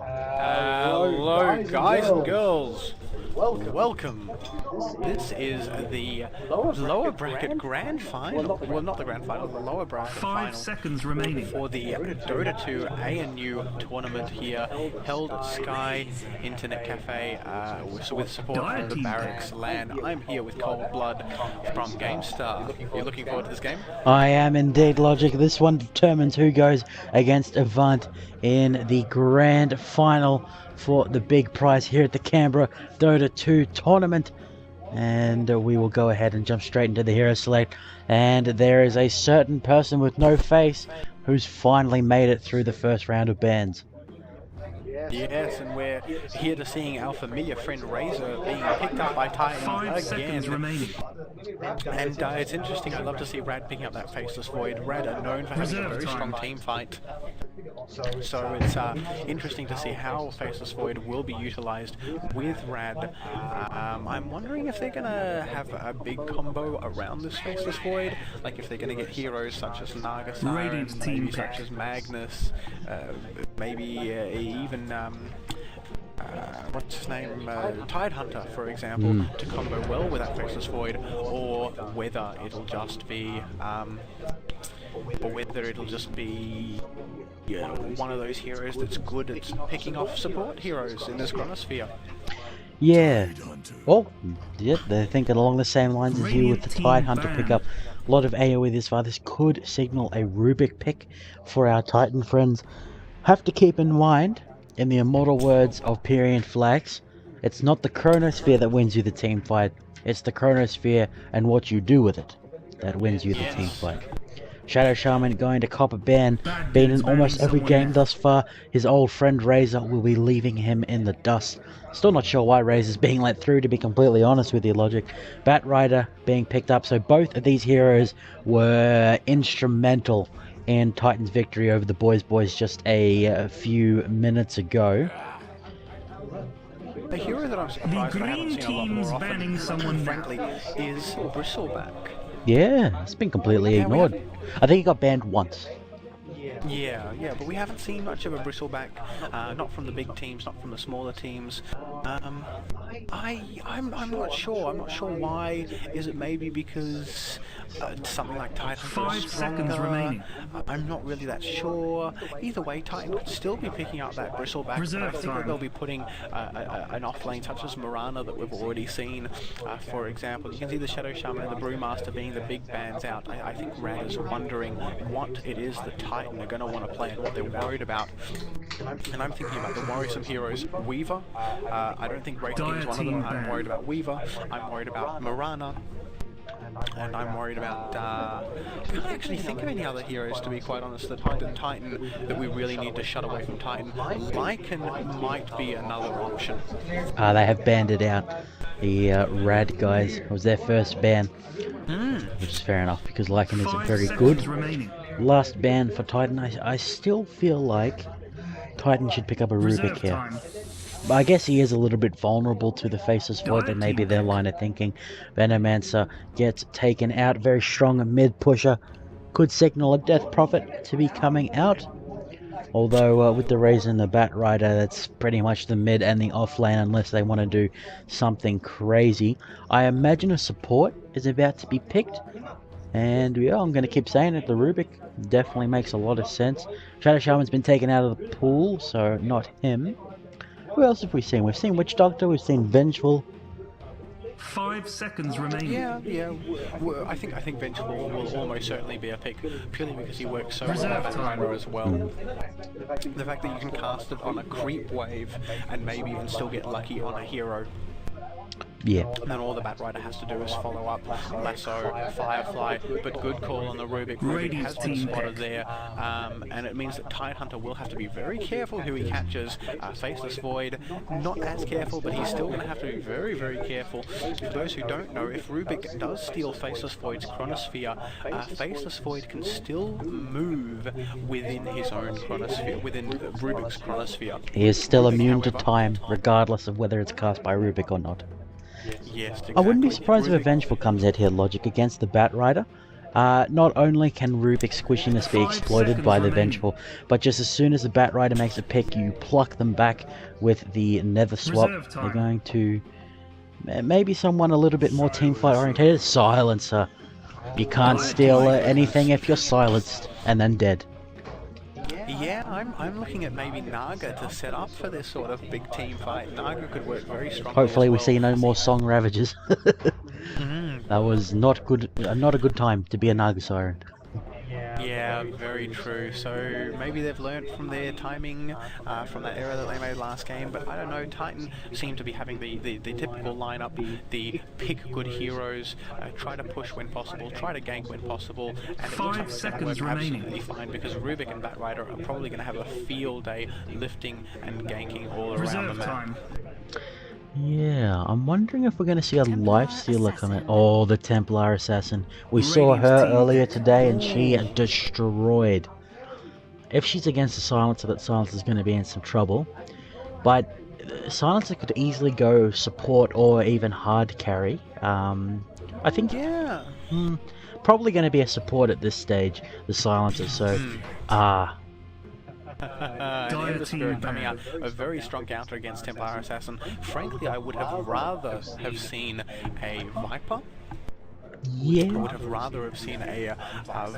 Hello, guys and girls. Welcome. This is the lower bracket grand final. Well, not the grand final, the lower bracket final. 5 seconds remaining For the Dota 2 ANU tournament here, held at Sky Internet Cafe with support from the Barracks LAN. I'm here with Cold Blood from GameStar. You looking forward to this game? I am indeed, Logic. This one determines who goes against Avant in the grand final for the big prize here at the Canberra Dota 2 tournament. And we will go ahead and jump straight into the hero select. And there is a certain person with no face who's finally made it through the first round of bans. Yes, and we're here to seeing our familiar friend Razor being picked up by Titan 5 seconds remaining. And it's interesting, I love to see RAD picking up that Faceless Void. RAD are known for having a very strong team fight. So it's interesting to see how Faceless Void will be utilised with RAD. I'm wondering if they're going to have a big combo around this Faceless Void, like if they're going to get heroes such as Naga Siren, maybe such as Magnus, maybe even what's his name, Tidehunter, for example, to combo well with that Faceless Void, or whether it'll just be one of those heroes that's good at picking off support heroes in this Chronosphere. Yeah. Oh, yep, they're thinking along the same lines as you with the Tidehunter pickup. A lot of AoE this far. This could signal a Rubik pick for our Titan friends. Have to keep in mind, in the immortal words of Pyrian Flax, it's not the Chronosphere that wins you the team fight, it's the Chronosphere and what you do with it that wins you the team fight. Shadow Shaman going to cop a ban, been in almost every game thus far. His old friend Razor will be leaving him in the dust. Still not sure why Razor's being let through, to be completely honest with you, Logic. Bat Rider being picked up, so both of these heroes were instrumental in Titan's victory over the Boys just a few minutes ago. The hero that I'm surprised I haven't seen a lot more often, frankly, is Bristleback. Yeah, it's been completely ignored. I think he got banned once. Yeah, but we haven't seen much of a Bristleback, not from the big teams, not from the smaller teams. I'm not sure. I'm not sure why. Is it maybe because something like Titan is 5 seconds remaining. I'm not really that sure. Either way, Titan could still be picking up that Bristleback. I think that they'll be putting an offlane such as Marana that we've already seen. For example, you can see the Shadow Shaman and the Brewmaster being the big bans out. I think RAD is wondering what it is that Titan are going to want to play and what they're worried about. And I'm thinking about the worrisome heroes. Weaver, I don't think Wraith King is one of them. I'm worried about Weaver, I'm worried about Marana, and I'm worried about, I can't actually think of any other heroes, to be quite honest, that Titan that we really need to shut away from Titan. Lycan might be another option. They have banned it out. The RAD guys, it was their first ban, which is fair enough because Lycan isn't very good. Last ban for Titan. I still feel like Titan should pick up a Rubik here. But I guess he is a little bit vulnerable to the Faceless Void, that may be their line of thinking. Venomancer gets taken out, very strong mid pusher. Could signal a Death Prophet to be coming out. Although with the Razor and the Bat Rider, that's pretty much the mid and the off lane unless they want to do something crazy. I imagine a support is about to be picked. And yeah, I'm going to keep saying it, the Rubik definitely makes a lot of sense. Shadow Shaman's been taken out of the pool, so not him. Who else have we seen? We've seen Witch Doctor, we've seen Vengeful. 5 seconds remaining. Yeah. Well, I think Vengeful will almost certainly be a pick, purely because he works so well with Timer as well. The fact that you can cast it on a creep wave and maybe even still get lucky on a hero. Yeah. And then all the Bat Rider has to do is follow up Lasso, Firefly, but good call on the Rubik. Rubik has been spotted there, and it means that Tidehunter will have to be very careful who he catches. Faceless Void, not as careful, but he's still going to have to be very, very careful. For those who don't know, if Rubik does steal Faceless Void's Chronosphere, Faceless Void can still move within his own Chronosphere, within Rubik's Chronosphere. He is still immune to time, regardless of whether it's cast by Rubik or not. Yes, exactly. I wouldn't be surprised if a Vengeful comes out here, Logic, against the Bat Rider. Not only can Rubik's squishiness be 5 exploited by seconds the remaining. Vengeful, but just as soon as the Bat Rider makes a pick, you pluck them back with the Nether Swap. Reserve time. They're going to... maybe someone a little bit more teamfight orientated. Silencer. You can't steal anything if you're silenced and then dead. Yeah, I'm looking at maybe Naga to set up for this sort of big team fight. Naga could work very strongly. Hopefully as we well. see no more Song Ravages. That was not good. Not a good time to be a Naga Siren. Yeah, very true. So maybe they've learnt from their timing from that error that they made last game, but I don't know, Titan seem to be having the typical lineup, the pick good heroes, try to push when possible, try to gank when possible, and it looks 5 like it's going to seconds work remaining. absolutely fine because Rubik and Batrider are probably going to have a field day lifting and ganking all around the Reserve map. time. Yeah, I'm wondering if we're going to see a Lifestealer come in. Oh, the Templar Assassin. We saw her earlier today and she destroyed. If she's against the Silencer, that Silencer's going to be in some trouble. But Silencer could easily go support or even hard carry. I think Yeah. probably going to be a support at this stage, the Silencer. So, And Ember Spirit coming out a very strong counter against Templar Assassin. Frankly, I would have rather have seen a Viper. I yeah. would have rather have seen a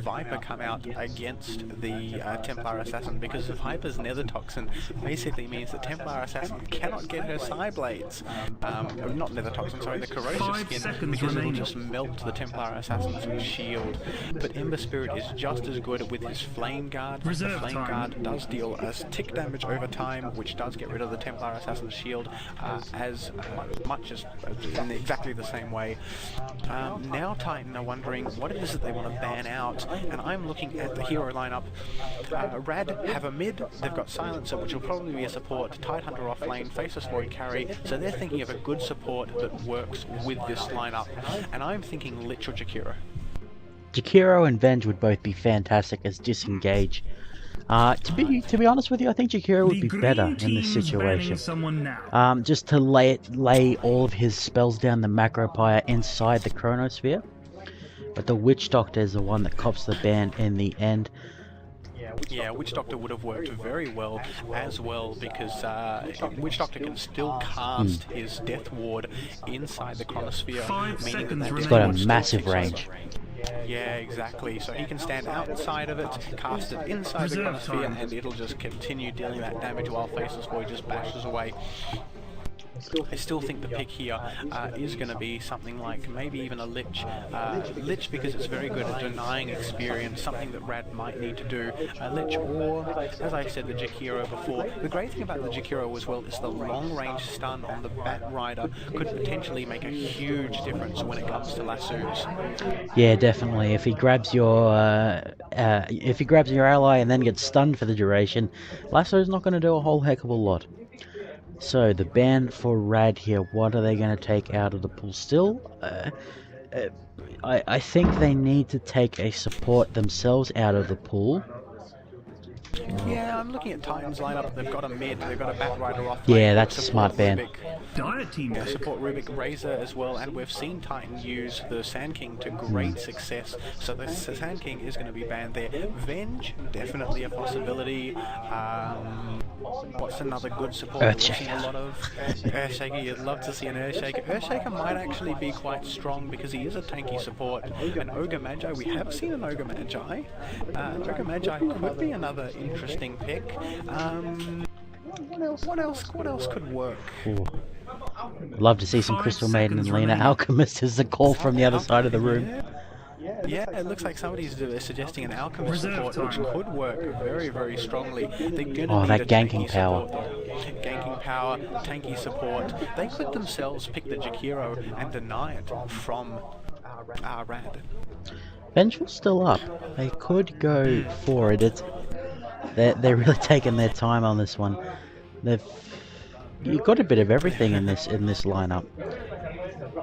Viper come out against the Templar Assassin because the Viper's Nether Toxin basically means that Templar Assassin cannot get her Psy Blades. Not Nether Toxin, sorry, the Corrosive 5 Skin, seconds because remaining. it'll just melt the Templar Assassin's shield. But Ember Spirit is just as good with his Flame Guard. Reserve The Flame time. Guard does deal tick damage over time, which does get rid of the Templar Assassin's shield as much as in exactly the same way. Now Titan are wondering what it is that they want to ban out, and I'm looking at the hero lineup. RAD have a mid, they've got Silencer, which will probably be a support, Tidehunter off lane, Faceless Void carry, so they're thinking of a good support that works with this lineup, and I'm thinking Lich or Jakiro. Jakiro and Venge would both be fantastic as disengage. To be honest with you, I think Jakiro would The be green better in this team's situation. banning someone now. Just to lay all of his spells down the Macropire inside the Chronosphere. But the Witch Doctor is the one that cops the ban in the end. Yeah, Witch Doctor would have worked very well as well because Witch Doctor can still cast his Death Ward inside the Chronosphere, 5 meaning seconds that He's Death got a Ward still massive takes range. Yeah, exactly. So he can stand outside of it, cast it inside the Reserve Chronosphere, time. and it'll just continue dealing that damage while Faceless Void just bashes away. I still think the pick here is going to be something like maybe even a Lich. Lich because it's very good at denying experience, something that RAD might need to do. Lich or, as I said, the Jakiro before. The great thing about the Jakiro as well is the long range stun on the Bat Rider could potentially make a huge difference when it comes to lassos. Yeah, definitely. If he grabs your ally and then gets stunned for the duration, Lasso's not going to do a whole heck of a lot. So the ban for RAD here, what are they going to take out of the pool? Still, I think they need to take a support themselves out of the pool. Yeah, I'm looking at Titan's lineup. They've got a mid, they've got a Bat Rider off. Yeah, lane, that's a support smart ban. Rubik. Dire team Yeah, pick. support Rubik Razor as well, and we've seen Titan use the Sand King to great success, so the Sand King is going to be banned there. Venge, definitely a possibility. What's another good support that we've seen a lot of? Earthshaker, you'd love to see an Earthshaker. Earthshaker might actually be quite strong because he is a tanky support. And Ogre Magi, we have seen an Ogre Magi. Ogre Magi could be another interesting pick. What else could work? Ooh. Love to see some 5 Crystal Maiden and seconds Lena remaining. Alchemist as the call from the other side of the room. Yeah, it looks like somebody's suggesting an Alchemist Reserve support, which time. could work very, very strongly. They're gonna Oh, need that a ganking tanky power. support, though. Ganking power, tanky support. They could themselves pick the Jakiro and deny it from RAD. Vengeful's still up. They could go for it. They're really taking their time on this one. You've got a bit of everything in this lineup.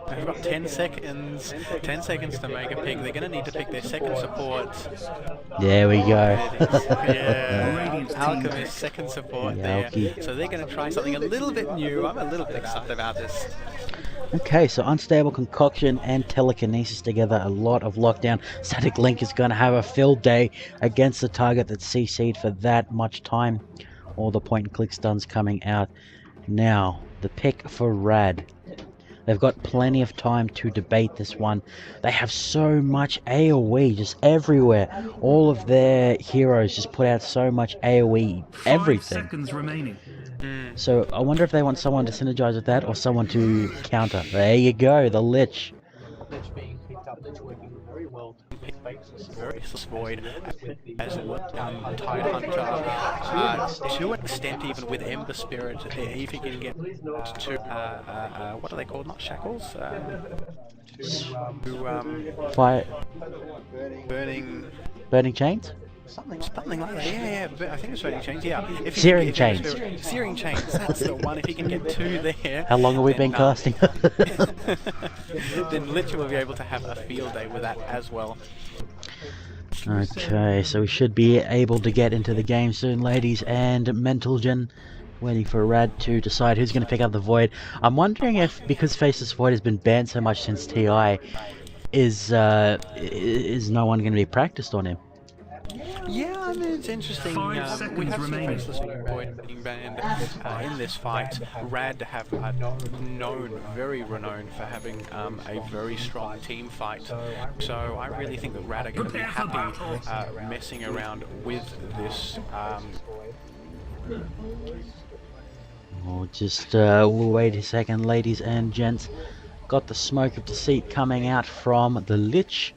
They've got 10 seconds to make a pick. They're going to need to pick their second support. There we go. Yeah, Radiant's team Alchemist, pick. second support The there. Alki. So they're going to try something a little bit new. I'm a little bit excited about this. Okay, so Unstable Concoction and Telekinesis together, a lot of lockdown. Static Link is going to have a field day against the target that's CC'd for that much time. All the point and click stuns coming out. Now, the pick for RAD. They've got plenty of time to debate this one. They have so much AoE just everywhere. All of their heroes just put out so much AoE, everything. 5 seconds remaining. So I wonder if they want someone to synergize with that or someone to counter. There you go, the Lich. Lich being picked up, Lich working very well to pick bases, very void as well. Tide Hunter, to an extent, even with Ember Spirit, if you can get to what are they called? Not shackles. Fire. Burning chains. Something like that. Yeah. I think it's burning chains. Yeah. Searing chains. Searing chains. That's the one. If you can get 2 there. How long have we been casting? Then Lich will be able to have a field day with that as well. Okay, so we should be able to get into the game soon, ladies, and Mental Gen waiting for RAD to decide who's going to pick up the Void. I'm wondering if, because Faceless Void has been banned so much since TI, is no one going to be practiced on him? Yeah, I mean, it's interesting. 5 seconds we have seen remaining. Faceless Void being banned in this fight. RAD have very renowned for having a very strong team fight. So I really think that RAD are going to be happy messing around with this. We'll wait a second, ladies and gents. Got the smoke of deceit coming out from the Lich.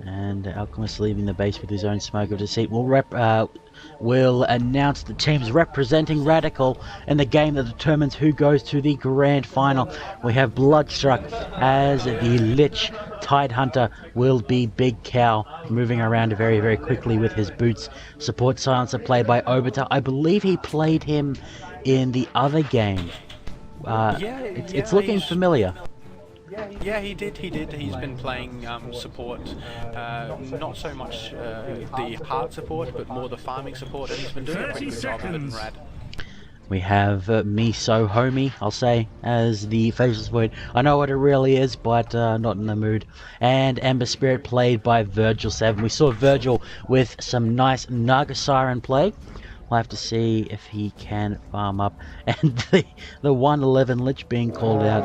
And Alchemist leaving the base with his own smoke of deceit. We'll announce the teams representing Radical in the game that determines who goes to the grand final. We have Bloodstruck as the Lich. Tide Hunter will be Big Cow, moving around very, very quickly with his boots. Support Silencer played by Obita. I believe he played him in the other game. It's looking familiar. Yeah, he did. He's been playing support, not so much the hard support, but more the farming support, and he's been doing a pretty good job of it in RAD. We have me so homie, I'll say, as the Faceless Void. I know what it really is, but not in the mood. And Ember Spirit played by Virgil 7. We saw Virgil with some nice Naga Siren play. We'll have to see if he can farm up. And the 111 Lich being called out.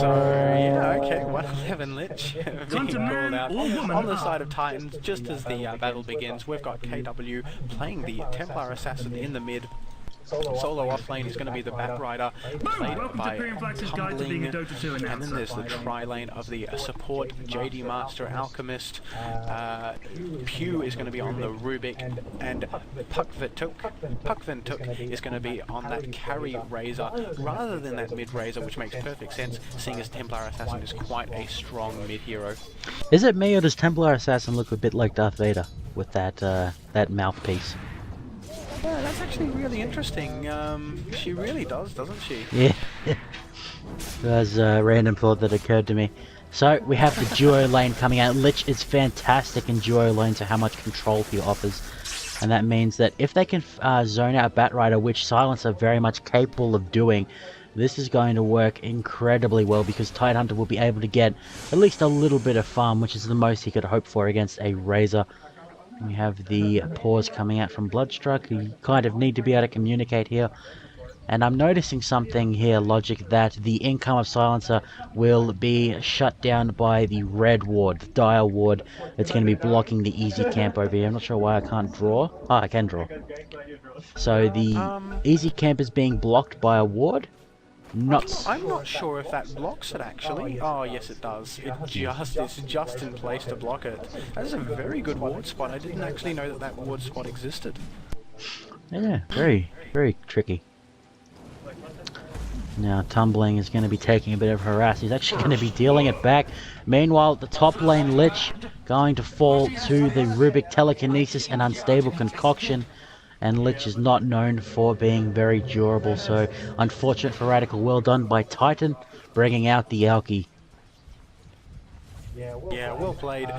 So, yeah, okay, 111 Lich being called out on the side of Titans. Just as the battle begins, we've got KW playing the Templar Assassin in the mid. Solo off lane is going to be the Batrider, played by Tumbling, and then there's the tri-lane of the support JD Master Alchemist. Pew is going to be on the Rubik, and Puckventuk is going to be on that carry Razor, rather than that mid Razor, which makes perfect sense, seeing as Templar Assassin is quite a strong mid hero. Is it me, or does Templar Assassin look a bit like Darth Vader with that mouthpiece? Yeah, that's actually really interesting. She really does, doesn't she? Yeah. That was a random thought that occurred to me. So, we have the duo lane coming out. Lich is fantastic in duo lane, so how much control he offers. And that means that if they can zone out Batrider, which Silence are very much capable of doing, this is going to work incredibly well, because Tide Hunter will be able to get at least a little bit of farm, which is the most he could hope for against a Razor. We have the pause coming out from Bloodstruck. You kind of need to be able to communicate here. And I'm noticing something here, Logic, that the income of Silencer will be shut down by the red ward, the dire ward. It's going to be blocking the easy camp over here. I'm not sure why I can't draw. Oh, I can draw. So the easy camp is being blocked by a ward. I'm not sure if that blocks it actually. Oh yes it does. It's just in place to block it. That is a very good ward spot. I didn't actually know that ward spot existed. Yeah, very, very tricky. Now Tumbling is going to be taking a bit of harass. He's actually going to be dealing it back. Meanwhile, the top lane Lich going to fall to the Rubik Telekinesis and Unstable Concoction. And Lich is not known for being very durable, so unfortunate for Radical. Well done by Titan, bringing out the Alki. Yeah, well played.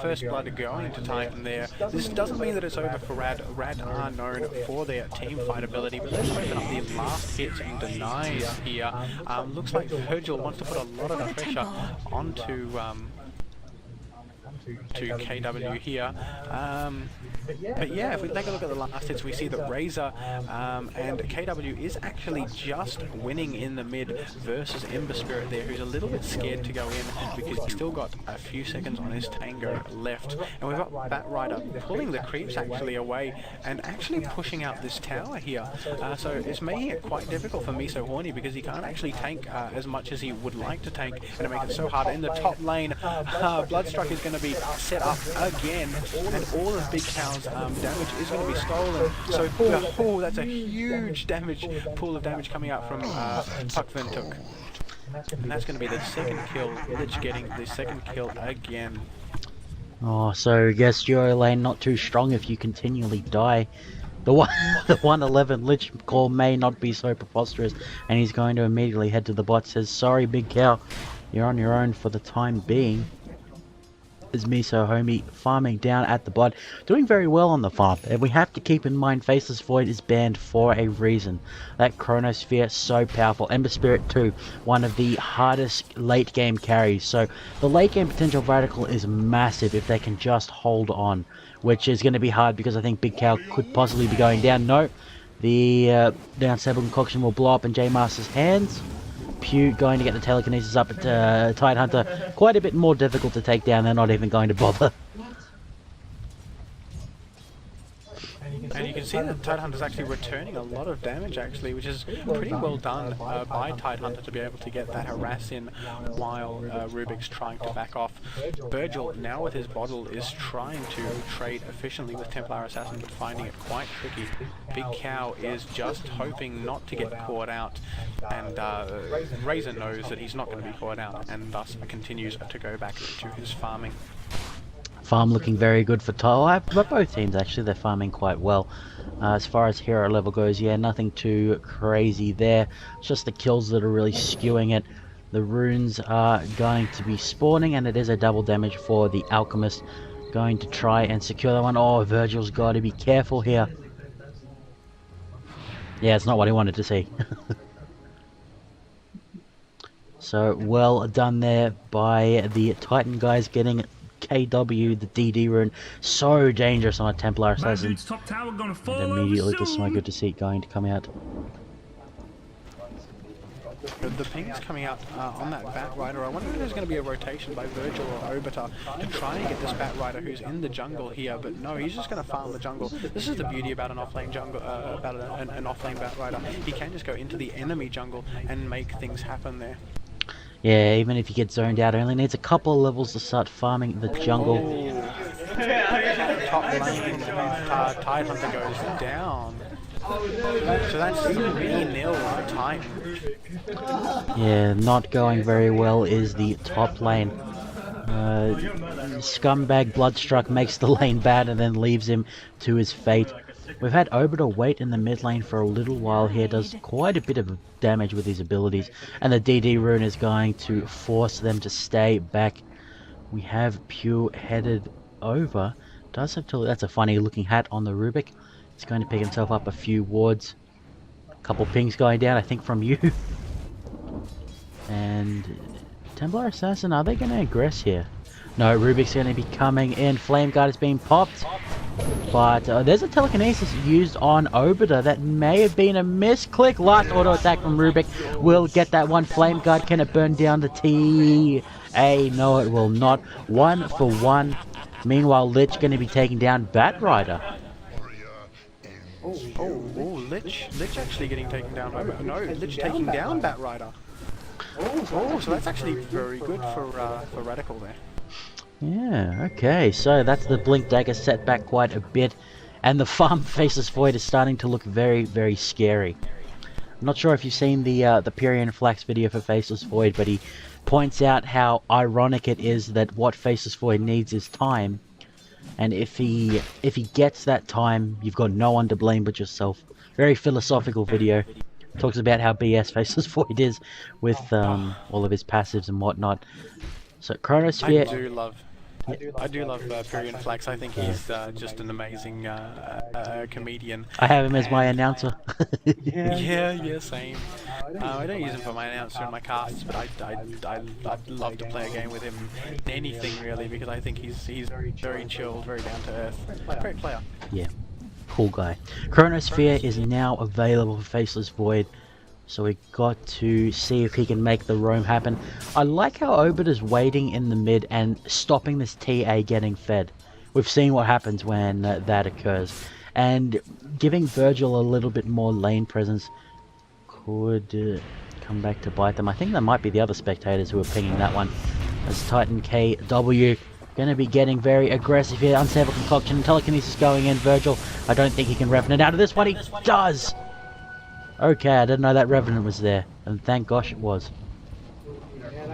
First blood going to Titan there. This doesn't mean that it's over for RAD. RAD are known for their team fight ability, but let's open up the last hits and denies here. Looks like Virgil wants to put a lot of the pressure onto KW here. But yeah, if we take a look at the last hits, we see that Razor and KW is actually just winning in the mid versus Ember Spirit there, who's a little bit scared to go in because he's still got a few seconds on his Tango left. And we've got Bat Rider pulling the creeps actually away and actually pushing out this tower here. So it's making it quite difficult for Miso Horny because he can't actually tank as much as he would like to tank, and it makes it so hard. In the top lane, Bloodstruck is going to be set up again, and all of Big Cow's damage is going to be stolen. So that's a huge pool of damage coming out from Puck Ventuk. And that's going to be the second kill. Lich getting the second kill again. Oh, so I guess duo lane not too strong if you continually die. The 111 Lich call may not be so preposterous, and he's going to immediately head to the bot. Says, sorry Big Cow, you're on your own for the time being. Is Miso Homie farming down at the bot, doing very well on the farm. And we have to keep in mind Faceless Void is banned for a reason. That Chronosphere, so powerful. Ember Spirit too, one of the hardest late game carries. So the late game potential of Radical is massive if they can just hold on, which is going to be hard because I think Big Cow could possibly be going down. No, the down stable concoction will blow up in J Master's hands. Pew going to get the telekinesis up at Tidehunter. Quite a bit more difficult to take down. They're not even going to bother. And you can see that Tidehunter's actually returning a lot of damage actually, which is pretty well done by Tidehunter to be able to get that harass in while Rubik's trying to back off. Virgil, now with his bottle, is trying to trade efficiently with Templar Assassin, but finding it quite tricky. Big Cow is just hoping not to get caught out, and Razor knows that he's not going to be caught out, and thus continues to go back to his farming. Farm looking very good for Tile. But both teams actually, they're farming quite well. As far as hero level goes, yeah, nothing too crazy there. It's just the kills that are really skewing it. The runes are going to be spawning, and it is a double damage for the Alchemist. Going to try and secure that one. Oh, Virgil's got to be careful here. Yeah, it's not what he wanted to see. So, well done there by the Titan guys getting KW, the DD rune, so dangerous on a Templar Assassin. Top tower gonna fall and immediately just my good to see it going to come out. The ping is coming out on that Bat Rider. I wonder if there's going to be a rotation by Virgil or Obiter to try and get this Bat Rider who's in the jungle here, but no, he's just going to farm the jungle. This is the beauty about an offlane jungle, about an offlane Bat Rider. He can just go into the enemy jungle and make things happen there. Yeah, even if you get zoned out, it only needs a couple of levels to start farming the jungle. Top lane, Tidehunter goes down. So that's 3-0 for Titan. Yeah, not going very well is the top lane. Scumbag Bloodstruck makes the lane bad and then leaves him to his fate. We've had Obiter wait in the mid lane for a little while here, does quite a bit of damage with his abilities, and the DD rune is going to force them to stay back. We have Pew headed over. Does have to, that's a funny looking hat on the Rubik. He's going to pick himself up a few wards. A couple pings going down, I think, from you. And Templar Assassin, are they going to aggress here? No, Rubik's going to be coming in. Flame Guard is being popped. But there's a telekinesis used on Obiter. That may have been a misclick. Last auto attack from Rubik will get that one. Flame Guard, can it burn down the TA? No, it will not. 1 for 1. Meanwhile, Lich going to be taking down Bat Rider. Lich actually getting taken down. No, Lich taking down Bat Rider. Oh, so that's actually very good for Radical there. Yeah, okay, so that's the Blink Dagger set back quite a bit, and the farm Faceless Void is starting to look very, very scary. I'm not sure if you've seen the Pyrian Flax video for Faceless Void, but he points out how ironic it is that what Faceless Void needs is time, and if he gets that time, you've got no one to blame but yourself. Very philosophical video. Talks about how BS Faceless Void is with all of his passives and whatnot. So Chronosphere. I do love Pyrian Flax. I think he's just an amazing comedian. I have him as my announcer. Yeah, same. I don't use him for my announcer and my casts, but I'd love to play a game with him. Anything really, because I think he's very chill, very down to earth. Great player. Yeah, cool guy. Chronosphere is now available for Faceless Void. So we got to see if he can make the roam happen. I like how Obit is waiting in the mid and stopping this TA getting fed. We've seen what happens when that occurs. And giving Virgil a little bit more lane presence could come back to bite them. I think that might be the other spectators who are pinging that one. As Titan KW going to be getting very aggressive here. Unstable Concoction, Telekinesis going in. Virgil, I don't think he can Revenant out of this one. He does! Okay, I didn't know that Revenant was there, and thank gosh it was.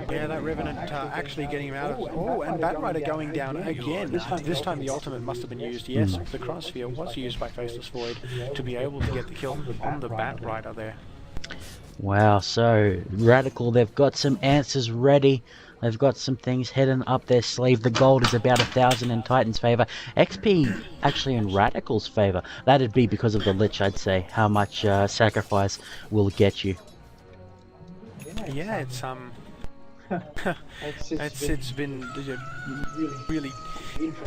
Yeah, that Revenant actually getting him out of... Oh, and Batrider going down again. This time the ultimate must have been used. Yes, the Chronosphere was used by Faceless Void to be able to get the kill on the Batrider there. Wow, so Radical, they've got some answers ready. They've got some things hidden up their sleeve. The gold is about 1,000 in Titan's favour. XP actually in Radical's favour. That'd be because of the Lich, I'd say. How much sacrifice will get you. Yeah, it's been a really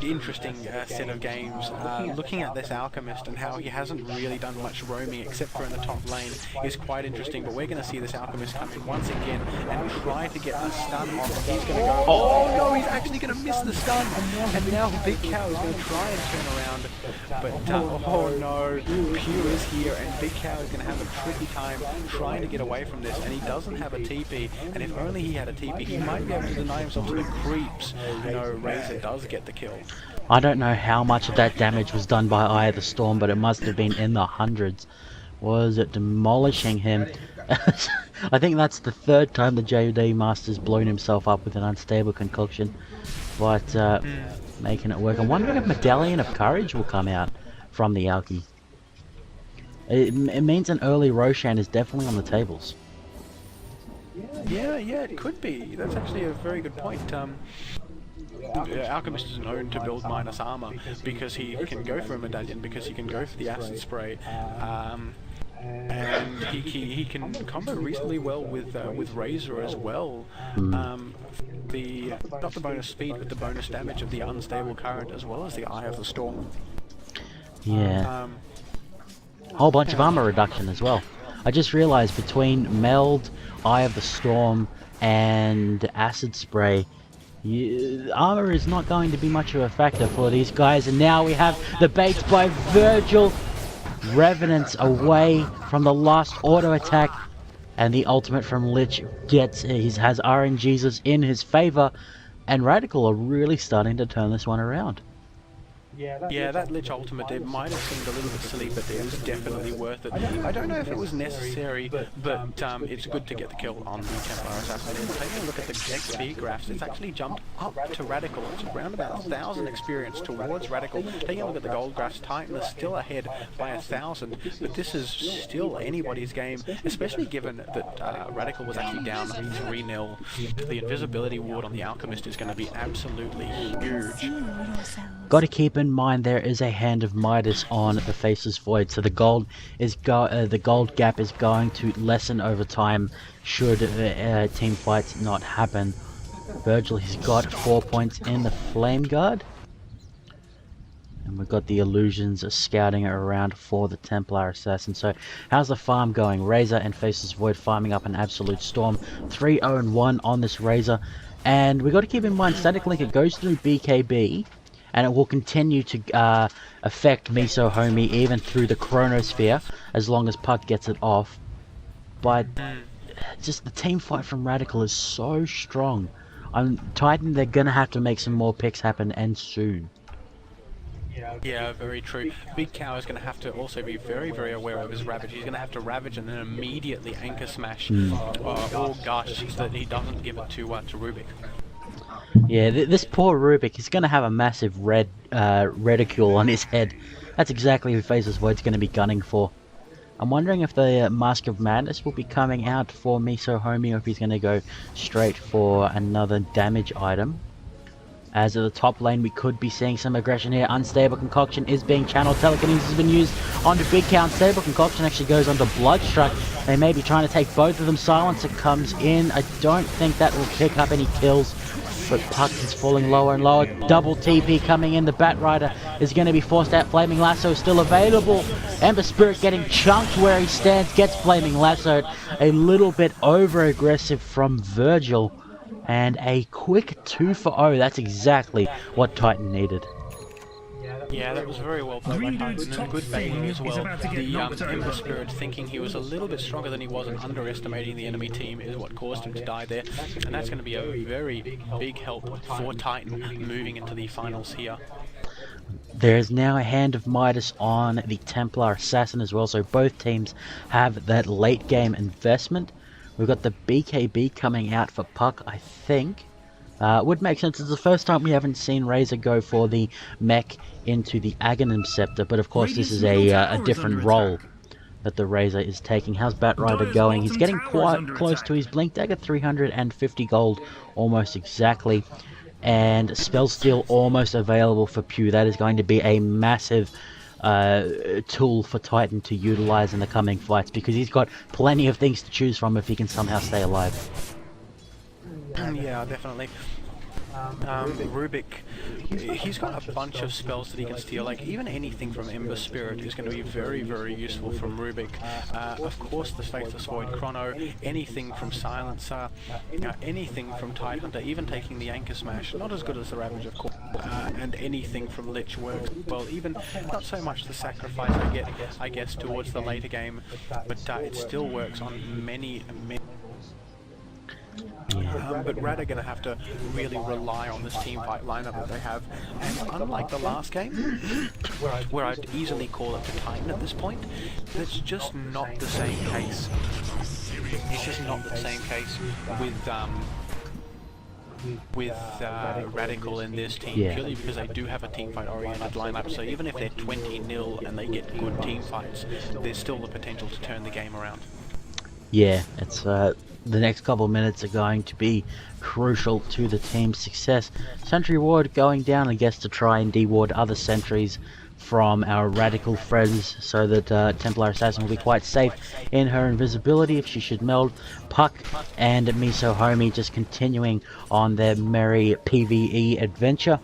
interesting set of games. Looking at this Alchemist and how he hasn't really done much roaming except for in the top lane is quite interesting, but we're going to see this Alchemist come in once again and try to get the stun off. He's going to go, oh no, he's actually going to miss the stun, and now Big Cow is going to try and turn around, but oh no, Pew is here and Big Cow is going to have a tricky time trying to get away from this, and he doesn't have a TP, and if only he had a TP he might be able to deny himself to the creeps. You know, Razor does get the kill. I don't know how much of that damage was done by Eye of the Storm, but it must have been in the hundreds. Was it demolishing him? I think that's the third time the JD Master's blown himself up with an unstable concoction, but making it work. I'm wondering if Medallion of Courage will come out from the Alki. It means an early Roshan is definitely on the tables. Yeah, it could be. That's actually a very good point. Alchemist is known to build minus armor because he can go for a medallion, because he can go for the acid spray, and he can combo reasonably well with Razor as well. Not the bonus speed, but the bonus damage of the unstable current as well as the Eye of the Storm. Yeah. Whole bunch of armor reduction as well. I just realized between Meld, Eye of the Storm, and Acid Spray, armor is not going to be much of a factor for these guys. And now we have the baits by Virgil. Revenants away from the last auto attack, and the ultimate from Lich has RNGesus in his favor, and Radical are really starting to turn this one around. Yeah, that Lich ultimate, it might have seemed a little bit silly, but it was definitely worth it. I don't know if it was necessary, but it's good to get the kill on the Templar Assassin. Taking a look at the XP graphs, it's actually jumped up to Radical. It's around about 1,000 experience towards Radical. Taking a look at the gold graphs, Titan is still ahead by 1,000, but this is still anybody's game, especially given that Radical was actually down 3-0. The invisibility ward on the Alchemist is going to be absolutely huge. Got to keep in mind there is a Hand of Midas on the Faceless Void, so the gold gap is going to lessen over time should team fights not happen. Virgil, he's got 4 points in the Flame Guard, and we've got the Illusions scouting around for the Templar Assassin. So how's the farm going? Razor and Faceless Void farming up an absolute storm. 3-0-1 on this Razor, and we got to keep in mind Static Link, it goes through BKB, and it will continue to affect Miso Homie even through the Chronosphere as long as Puck gets it off. But just the team fight from Radical is so strong. Titan, they're gonna have to make some more picks happen, and soon. Yeah, very true. Big Cow is going to have to also be very, very aware of his Ravage. He's going to have to Ravage and then immediately Anchor Smash or Gush so that he doesn't give it to Rubik. Yeah, this poor Rubik is going to have a massive reticule on his head. That's exactly who Faceless Void's going to be gunning for. I'm wondering if the Mask of Madness will be coming out for Miso Homie, or if he's going to go straight for another damage item. As at the top lane, we could be seeing some aggression here. Unstable Concoction is being channeled. Telekinesis has been used onto Big Cow. Unstable Concoction actually goes onto Bloodstruck. They may be trying to take both of them. Silencer comes in. I don't think that will pick up any kills, but Puck is falling lower and lower. Double TP coming in. The Bat Rider is going to be forced out. Flaming Lasso is still available. Ember Spirit getting chunked where he stands. Gets Flaming Lassoed. A little bit over aggressive from Virgil. And a quick 2-for-0. That's exactly what Titan needed. Yeah, that was very well played by Titan, and good baiting as well. The Ember Spirit, thinking he was a little bit stronger than he was and underestimating the enemy team, is what caused him to die there. And that's going to be a very big help for Titan moving into the finals here. There is now a Hand of Midas on the Templar Assassin as well, so both teams have that late game investment. We've got the BKB coming out for Puck, I think. Would make sense. It's the first time we haven't seen Razor go for the mech into the Aghanim Scepter, but of course this is a different role that the Razor is taking. How's Bat Rider going? He's getting quite close to his Blink Dagger, 350 gold, almost exactly. And Spell Steal almost available for Pew. That is going to be a massive tool for Titan to utilize in the coming fights, because he's got plenty of things to choose from if he can somehow stay alive. Yeah, definitely. Rubik, he's got a bunch of spells that he can steal, like even anything from Ember Spirit is going to be very useful from Rubik. Of course the Faithless Void Chrono, anything from Silencer, anything from Tidehunter, even taking the Anchor Smash, not as good as the Ravage of course, and anything from Lich works well, even not so much the Sacrifice I guess towards the later game, but it still works on many. But RAD are going to have to really rely on this team fight lineup that they have. And unlike the last game, where I'd easily call it to Titan at this point, that's just not the same case. It's just not the same case with Radical in this team, purely because they do have a teamfight oriented lineup, so even if they're 20-0 and they get good team fights, there's still the potential to turn the game around. Yeah, it's the next couple of minutes are going to be crucial to the team's success. Sentry Ward going down, I guess, to try and de-ward other sentries from our Radical friends, so that Templar Assassin will be quite safe in her invisibility if she should meld. Puck and Miso Homie just continuing on their merry PvE adventure,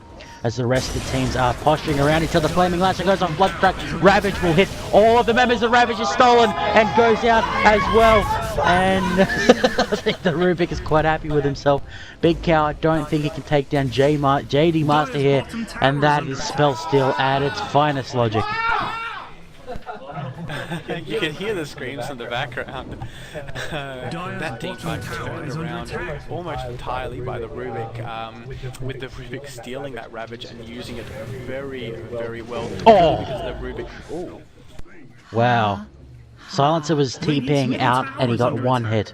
as the rest of the teams are posturing around each other. Flaming Lasso goes on Bloodstruck. Ravage will hit all of the members of Ravage is stolen and goes out as well. And I think the Rubik is quite happy with himself. Big Cow, I don't think he can take down JD Master here, and that is Spell Steal at its finest logic. You can hear the screams in the background. That team fight turned around almost entirely by the Rubik, with the Rubik stealing that Ravage and using it very well. Oh! Because the Rubik... Ooh. Wow. Silencer was TPing out and he got one hit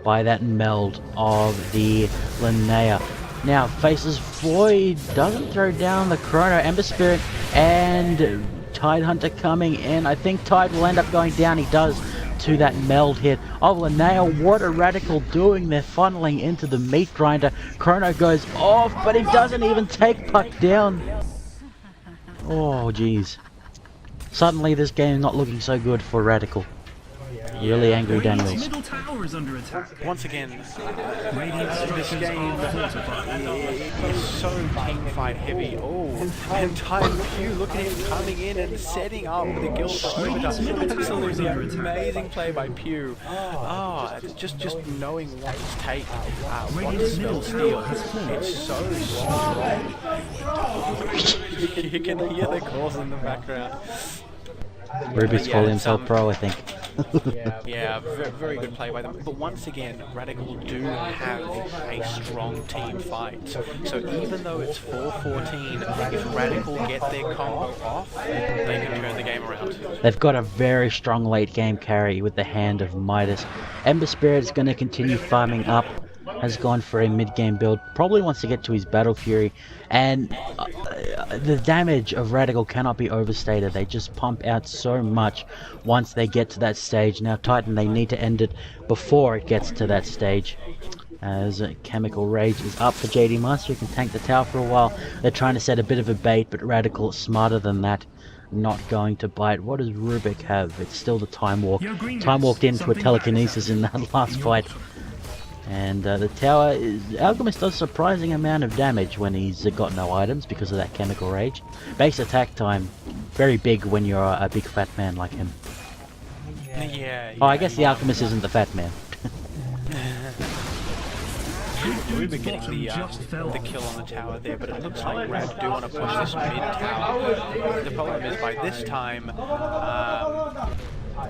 by that meld of the Linnea. Now Faceless Void doesn't throw down the Chrono. Ember Spirit and Tidehunter coming in. I think Tide will end up going down. He does, to that meld hit of Linnea. What are Radical doing? They're funneling into the meat grinder. Chrono goes off, but he doesn't even take Puck down. Oh jeez. Suddenly this game is not looking so good for Radical. Really angry Daniels. Once again, this game is so team fight heavy. Oh, and Time Pew, look at him coming in and setting up the guild for overtime. Absolutely amazing play by Pew. Oh, just knowing what to take, what to spell steal. It's so strong. You can hear the calls in the background. Rubik's calling himself pro, I think. Yeah, very good play by them. But once again, Radical do have a strong team fight. So even though it's 4-14, if Radical get their combo off, they can turn the game around. They've got a very strong late game carry with the Hand of Midas. Ember Spirit is going to continue farming up has gone for a mid-game build. Probably wants to get to his Battle Fury, and the damage of Radical cannot be overstated. They just pump out so much once they get to that stage. Now Titan, they need to end it before it gets to that stage. As Chemical Rage is up for JD Master, who can tank the tower for a while. They're trying to set a bit of a bait, but Radical, smarter than that, not going to bite. What does Rubik have? It's still the Time Walk. Time walked into a telekinesis in that last fight. And the tower is... Alchemist does a surprising amount of damage when he's got no items because of that Chemical Rage. Base attack time, very big when you're a big fat man like him. Yeah, Oh, I guess the Alchemist isn't the fat man. Rubik getting the kill on the tower there, but it looks like RAD do want to push this mid-tower. The problem is by this time,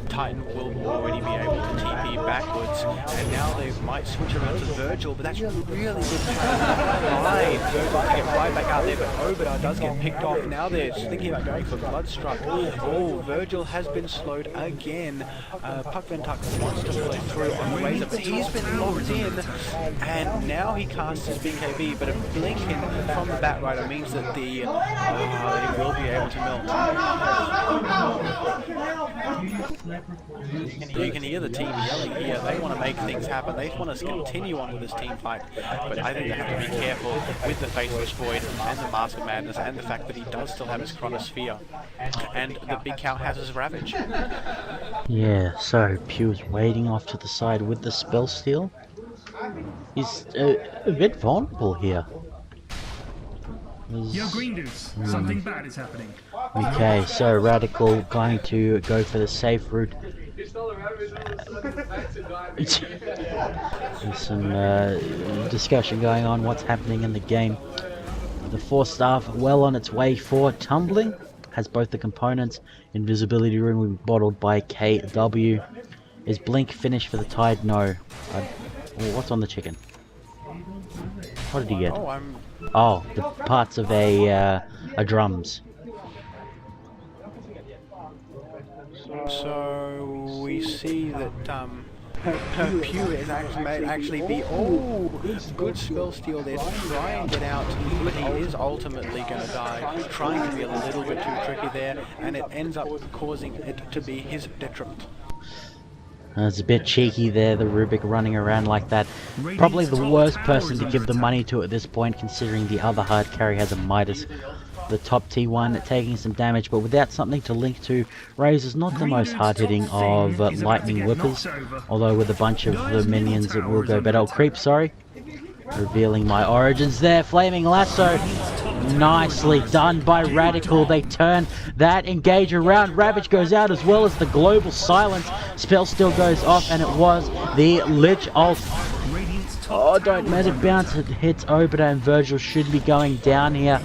Titan will already be able to TP backwards, and now they might switch around to Virgil, but that's really good try. Virgil to get right back out there, but Obadar does get picked off. Now they're thinking about going for Bloodstruck. Oh, Virgil has been slowed again. Puck Ventuck wants to play through on the Razor, but he's been locked in, and now he casts his BKB, but a blink in from the Batrider means that they will be able to melt. You can hear the team yelling here. They want to make things happen. They want to continue on with this team fight. But I think they have to be careful with the Faceless Void and the Mask of Madness and the fact that he does still have his Chronosphere. And the Big Cow has his Ravage. Yeah, so Pew's waiting off to the side with the Spell Steal. He's a bit vulnerable here. Yo, Green Dudes, something bad is happening. Okay, so Radical going to go for the safe route. There's some discussion going on what's happening in the game. The Force Staff well on its way for Tumbling. Has both the components. Invisibility Rune will be bottled by KW. Is Blink finished for the Tide? No. What's on the chicken? What did he get? Oh, the parts of a drums. So we see that Pew is actually be good spell steal there to try and get out, but he is ultimately going to die, trying to be a little bit too tricky there, and it ends up causing it to be his detriment. It's a bit cheeky there, the Rubik running around like that. Probably the worst person to give the money to at this point, considering the other hard carry has a Midas. The top T1 taking some damage, but without something to link to. Razor's not the most hard-hitting of lightning whippers, although with a bunch of the minions it will go better. Oh, creep, sorry. Revealing my origins there. Flaming Lasso. Nicely done by Radical. They turn that engage around. Ravage goes out as well as the Global Silence. Spell still goes off, and it was the Lich ult. Oh, don't let it bounce. It hits Obada, and Virgil should be going down here.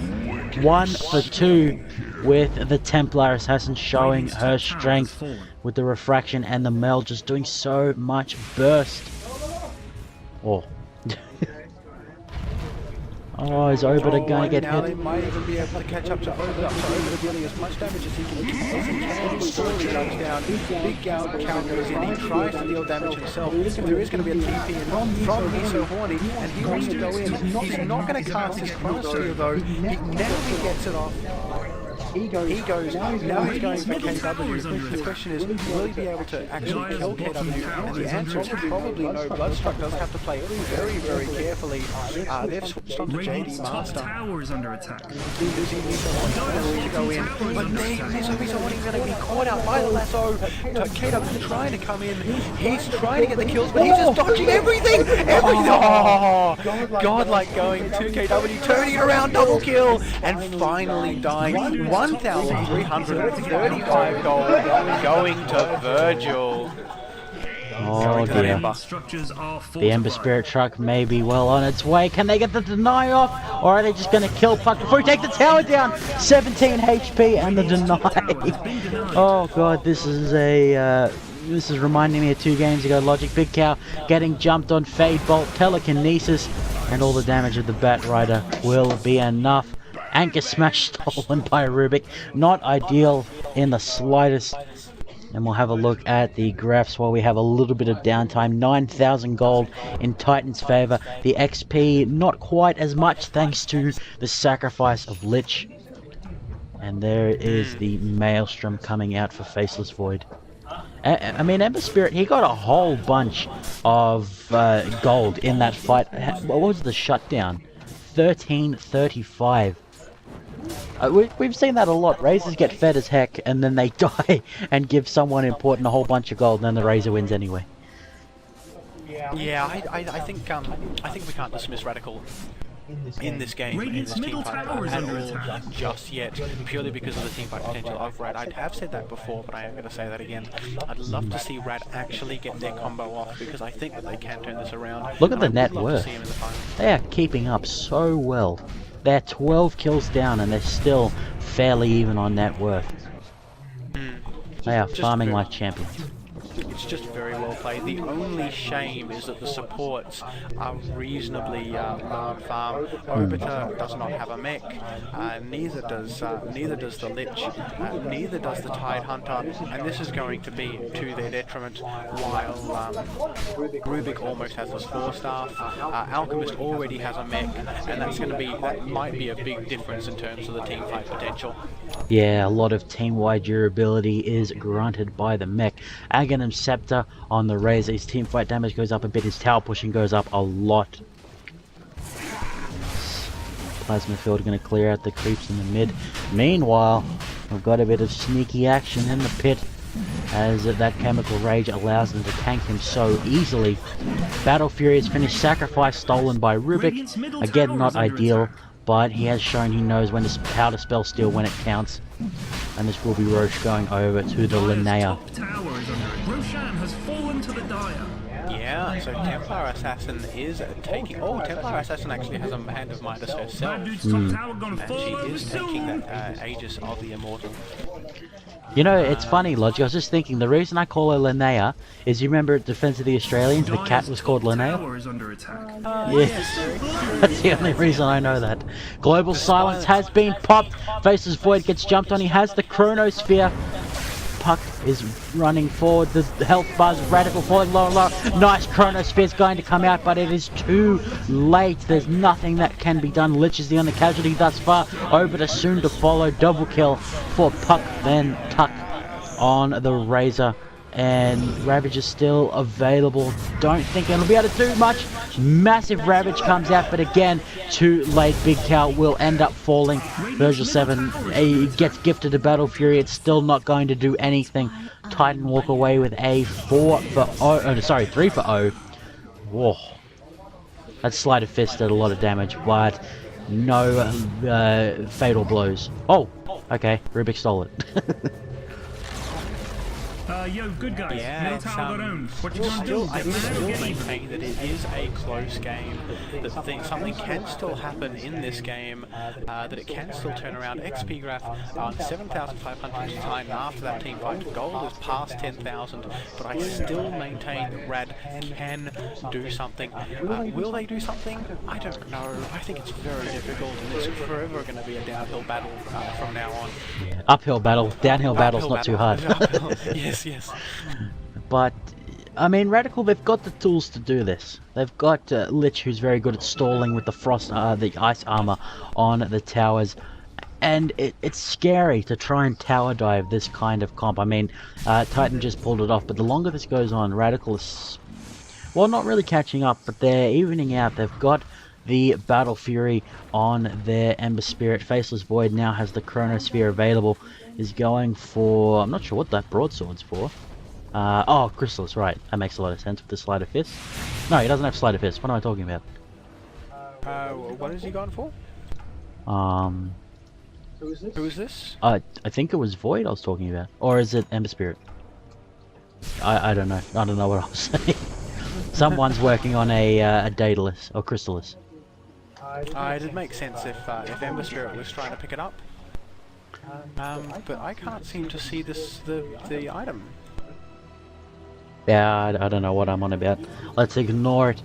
1 for 2 with the Templar Assassin showing her strength with the refraction, and the Mel just doing so much burst. Oh. Oh, is Obada going to get hit? They might even be able to catch up to Obada. Obada dealing as much damage as he can. Slowly goes down. Big count goes in. He tries to deal damage himself. If there is going to be a TP in from He's So Horny, and he wants to go in, he's not going to cast his Chronosphere though. He never gets it off. He goes, now he's going for KW. The question is, will he be able to actually kill KW? And the answer is probably no. Bloodstruck does have to play very, very carefully. They've switched on to JD Master. Tower is under attack. To go in, but he's going to be caught out by the lasso. KW trying to come in. He's trying to get the kills, but he's just dodging everything. Oh, godlike going to KW, turning it around, double kill, and finally dying. 1,335 gold going to Virgil. Oh dear. The Ember Spirit Truck may be well on its way. Can they get the deny off? Or are they just going to kill Puck before he takes the tower down? 17 HP and the deny. Oh god, this is reminding me of 2 games ago. Logic Big Cow getting jumped on Fade Bolt, Telekinesis, and all the damage of the Batrider will be enough. Anchor Smash stolen by Rubik. Not ideal in the slightest. And we'll have a look at the graphs while we have a little bit of downtime. 9,000 gold in Titan's favor. The XP not quite as much thanks to the sacrifice of Lich. And there is the Maelstrom coming out for Faceless Void. I mean, Ember Spirit, he got a whole bunch of gold in that fight. What was the shutdown? 1335. We've seen that a lot. Razors get fed as heck, and then they die and give someone important a whole bunch of gold, and then the Razor wins anyway. Yeah, I think we can't dismiss Radical in this game, in this team fight at all just yet, purely because of the team fight potential of RAD. I have said that before, but I am going to say that again. I'd love to see RAD actually get their combo off, because I think that they can turn this around. Look at the net worth. They are keeping up so well. They're 12 kills down and they're still fairly even on net worth. They are farming like champions. It's just very well played. The only shame is that the supports are reasonably low on farm. Obiter does not have a mech. Neither does the Lich. Neither does the Tide Hunter. And this is going to be to their detriment. While Rubik almost has the Spore Staff. Alchemist already has a mech, and that might be a big difference in terms of the team fight potential. Yeah, a lot of team-wide durability is granted by the mech. Aghanim Scepter on the Razor. His team fight damage goes up a bit. His tower pushing goes up a lot. Plasma Field going to clear out the creeps in the mid. Meanwhile, we've got a bit of sneaky action in the pit, as that Chemical Rage allows them to tank him so easily. Battle Fury is finished. Sacrifice stolen by Rubik. Again, not ideal, but he has shown he knows how to spell steal when it counts. And this will be Roche going over to the Linnea. Yeah, so Templar Assassin is taking... Oh, Templar Assassin actually has a Hand of Midas herself. And she is taking that Aegis of the Immortal. You know, it's funny, Logic. I was just thinking, the reason I call her Linnea is, you remember at Defense of the Australians, the cat was called Linnea? Yes. That's the only reason I know that. Global Silence has been popped. Faceless Void gets jumped on. He has the Chronosphere. Puck is running forward. The health buzz, Radical falling lower and lower. Nice, Chronosphere's going to come out, but it is too late. There's nothing that can be done. Lich is the only casualty thus far. Obiter soon to follow. Double kill for Puck, then Tuck on the Razor. And Ravage is still available. Don't think it'll be able to do much. Massive Ravage comes out, but again, too late. Big Cow will end up falling. Virgil 7 he gets gifted a Battle Fury. It's still not going to do anything. Titan walk away with a 3 for O. Whoa. That Sleight of Fist did a lot of damage, but no fatal blows. Oh, okay. Rubik stole it. Yo, good guys. Yeah, Middle tower got owned. What you gonna do? I still maintain that it is a close game. That something can still happen in this game. That it can still turn around. XP graph 7,500 time after that team fight. Gold is past 10,000, but I still maintain that RAD can do something. Will they do something? I don't know. I think it's very difficult, and it's forever going to be a downhill battle from now on. Yeah. Uphill battle, downhill battle's not too hard. Yes, yes. But, I mean, Radical, they've got the tools to do this. They've got Lich, who's very good at stalling with the ice armor on the towers. And it's scary to try and tower dive this kind of comp. I mean, Titan just pulled it off, but the longer this goes on, Radical is, well, not really catching up, but they're evening out. They've got the Battle Fury on their Ember Spirit. Faceless Void now has the Chronosphere available. Is going for... I'm not sure what that broadsword's for. Oh, Chrysalis, right. That makes a lot of sense with the Sleight of Fist. No, he doesn't have Sleight of Fist. What am I talking about? What is he going for? Who is this? I think it was Void I was talking about. Or is it Ember Spirit? I don't know. I don't know what I was saying. Someone's working on a Daedalus or Chrysalis. It'd make sense if Ember Spirit was trying to pick it up. But I can't seem to see the item. Yeah, I don't know what I'm on about. Let's ignore it.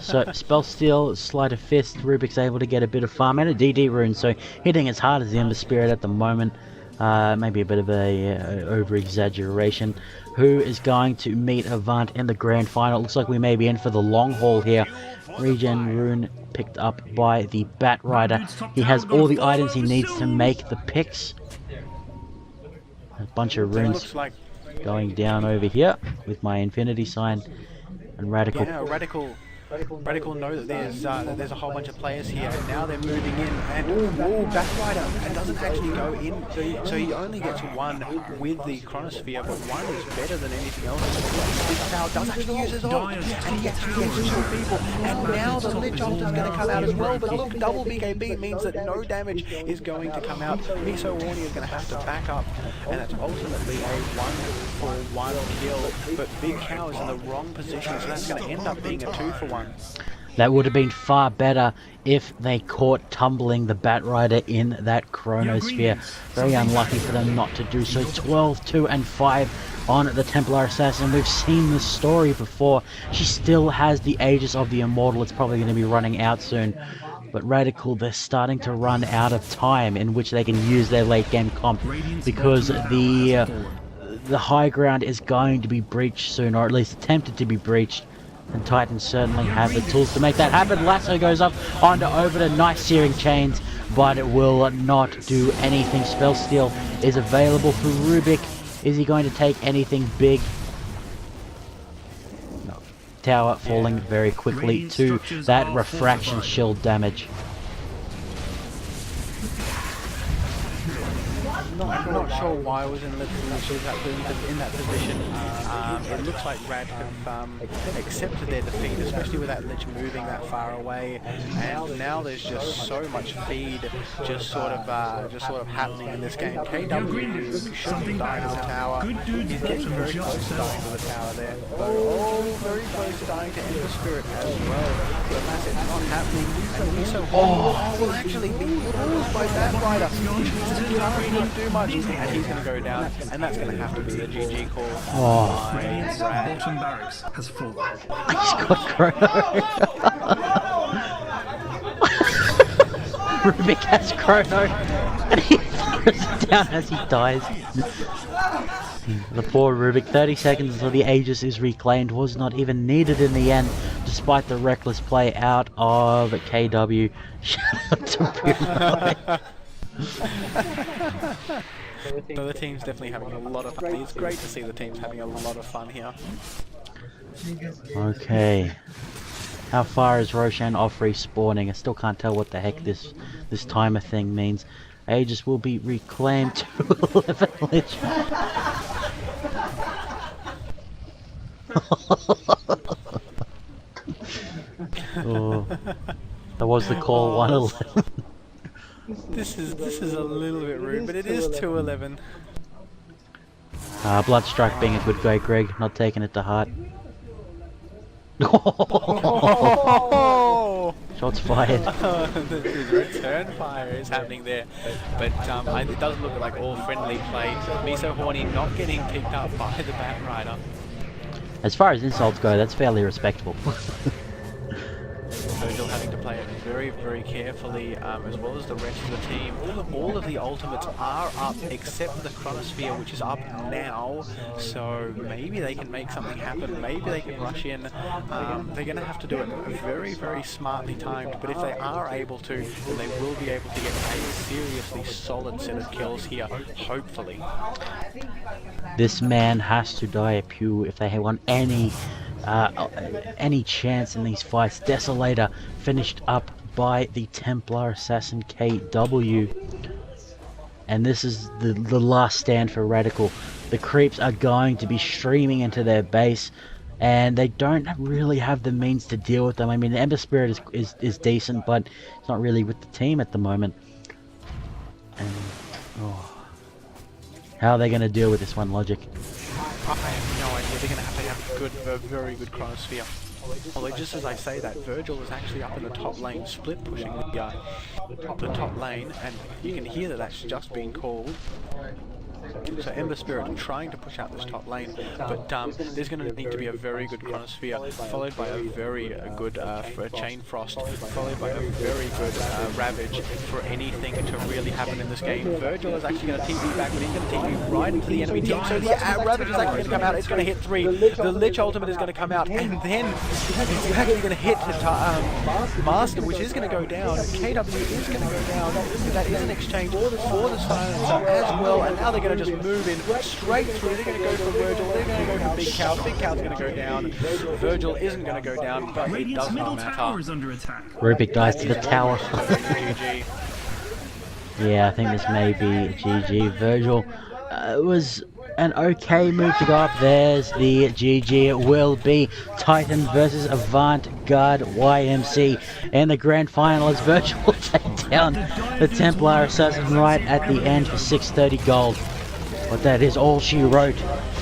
So, Spell Steal, Sleight of Fist, Rubik's able to get a bit of farm and a DD rune, so hitting as hard as the Ember Spirit at the moment. maybe a bit of a over-exaggeration. Who is going to meet Avant in the grand final? Looks like we may be in for the long haul here. Regen Rune picked up by the Bat Rider. He has all the items he needs to make the picks. A bunch of runes going down over here with my infinity sign. And Radical. Yeah, Radical know that there's a whole bunch of players here, and now they're moving in, and Backrider, and doesn't actually go in, so he only gets one with the Chronosphere, but one is better than anything else. Big Tower does actually use his ult, and he actually gets two people, and now the Lich ult is going to come out as well, but look, double BKB means that no damage is going to come out. Miso Warney is going to have to back up, and it's ultimately a 1-for-1 kill, but Big Cow is in the wrong position, so that's going to end up being a 2-for-1. That would have been far better if they caught tumbling the Bat Rider in that Chronosphere. Very unlucky for them not to do so. 12, 2, and 5 on the Templar Assassin. We've seen this story before. She still has the Aegis of the Immortal. It's probably going to be running out soon. But Radical, they're starting to run out of time in which they can use their late game comp, because the high ground is going to be breached soon, or at least attempted to be breached. And Titans certainly have the tools to make that happen. Lasso goes up onto Overton. Nice searing chains, but it will not do anything. Spellsteal is available for Rubik. Is he going to take anything big? No. Tower falling very quickly to that refraction shield damage. I'm not sure why I was in that position. It looks like RAD have accepted their defeat, especially with that Lich moving that far away, and now there's just so much feed just sort of happening in this game. KW shouldn't have died to the tower. He's getting very close to dying to the tower there. Very close to dying to Ember Spirit as well. But that's it's not happening. And he's so will actually be caused by Bat Rider. He can't do much, and he's going to go down, and that's going to have to be the GG call. Oh, Bolton Barracks has fallen. I just got Chrono. Rubik has Chrono, and he throws it down as he dies. The poor Rubik, 30 seconds until the Aegis is reclaimed, was not even needed in the end, despite the reckless play out of KW. Shout out to Bruno. So the team's definitely having a lot of fun. It's great to see the team's having a lot of fun here. Okay. How far is Roshan off respawning? I still can't tell what the heck this timer thing means. Aegis will be reclaimed to 11 Lich. Oh, that was the call, 111. This is a little bit rude, but it is 211. Bloodstrike being a good guy, Greg, not taking it to heart. Shots fired. The return fire is happening there, but it doesn't look like all friendly play. Miso Horny not getting picked up by the Bat Rider. As far as insults go, that's fairly respectable. Virgil having to play it very, very carefully, as well as the rest of the team. All of the ultimates are up, except the Chronosphere, which is up now, so maybe they can make something happen. Maybe they can rush in. They're going to have to do it very, very smartly timed, but if they are able to, then they will be able to get a seriously solid set of kills here, hopefully. This man has to die a pew if they want any chance in these fights. Desolator finished up by the Templar Assassin KW, and this is the last stand for Radical. The creeps are going to be streaming into their base, and they don't really have the means to deal with them. I mean, the Ember Spirit is decent, but it's not really with the team at the moment. And how are they going to deal with this one, Logic? I have no idea. They're going to have a very good Chronosphere. Although just as I say that, Virgil is actually up in the top lane, split pushing the top lane, and you can hear that that's just been called. So Ember Spirit trying to push out this top lane, but there's going to need to be a very good Chronosphere, followed by a very good Chain Frost, followed by a very good Ravage for anything to really happen in this game. Virgil is actually going to TP back, but he's going to TP right into the enemy team. So the Ravage is actually going to come out. It's going to hit 3. The Lich ultimate is going to come out, and then it's actually going to hit Master, which is going to go down. KW is going to go down. That is an exchange for the Silencer as well, and now they're going to just move in straight through. They're going to go for Virgil. They're going to go for Big Cow. Big Cow's going to go down. Virgil isn't going to go down, but it does not matter. Rubik dies to the tower. GG. Yeah, I think this may be GG. Virgil was an okay move to go up. There's the GG. It will be Titan versus Avant-Garde YMC in the grand final as Virgil will take down the Templar Assassin right at the end for 630 gold. But that is all she wrote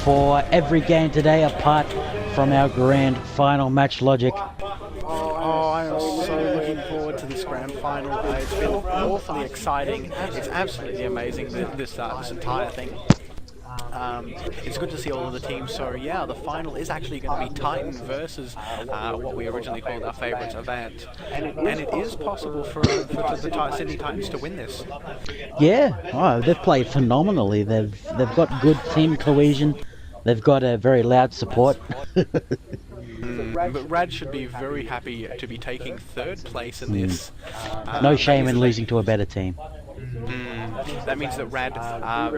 for every game today, apart from our grand final match logic. Oh, I am so looking forward to this grand final. It's been awfully exciting. It's absolutely amazing, this entire thing. It's good to see all of the teams. So yeah, the final is actually going to be Titan versus what we originally called our favourites, Avant, and it is possible for the Sydney Titans to win this. Yeah, oh, they've played phenomenally. They've got good team cohesion. They've got a very loud support. But RAD should be very happy to be taking 3rd place in this. No shame in losing to a better team. That means that RAD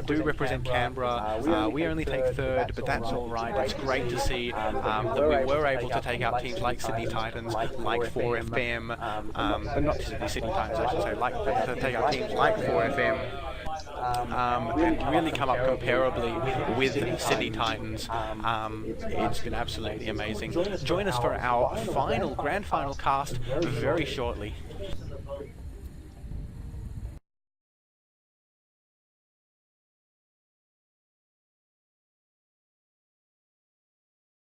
do represent Canberra. We only take 3rd, but that's all right. It's great to see that we were able to take out teams like Sydney Titans, like 4FM, not Sydney Titans, I should say, like to take out teams like 4FM. And really come up comparably with Sydney Titans. It's been absolutely amazing. Join us for our grand final cast very shortly.